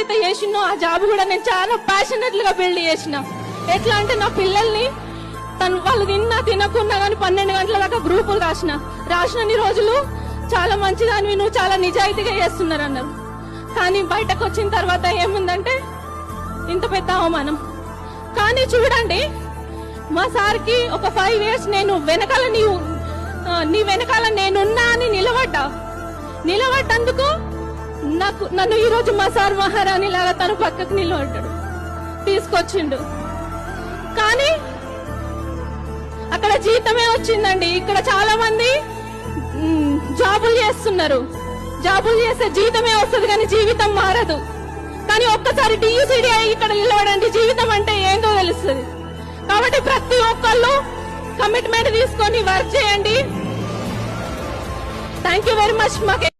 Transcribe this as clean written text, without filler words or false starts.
అయితే చేసినో ఆ జాబ్ కూడా నేను చాలా ప్యాషనెట్లుగా బిల్డ్ చేసిన. ఎట్లా అంటే నా పిల్లల్ని వాళ్ళు తినకున్నా కానీ 12 గంటల దాకా గ్రూపులు రాసినన్ని రోజులు చాలా మంచిదానివి, నువ్వు చాలా నిజాయితీగా చేస్తున్నారు అన్నారు. కానీ బయటకు వచ్చిన తర్వాత ఏముందంటే ఇంత పెద్ద అవమానం. కానీ చూడండి, మా సార్కి ఒక 5 years నేను వెనకాల నీ వెనకాల నేనున్నా అని నిలబడ్డందుకు నన్ను ఈ రోజు మా సార్ మహారాణి లాగా తను పక్కకు నిలబడ్డాడు, తీసుకొచ్చిండు. కానీ అక్కడ జీతమే వచ్చిందండి. ఇక్కడ చాలా మంది జాబులు చేస్తున్నారు, జాబులు చేస్తే జీతమే వస్తుంది కానీ జీవితం మారదు. కానీ ఒక్కసారి టీయూసీడీ ఇక్కడ నిలబడండి, జీవితం అంటే ఏంటో తెలుస్తుంది. కాబట్టి ప్రతి ఒక్కళ్ళు కమిట్మెంట్ తీసుకొని వర్క్ చేయండి. Thank you very much. మాకు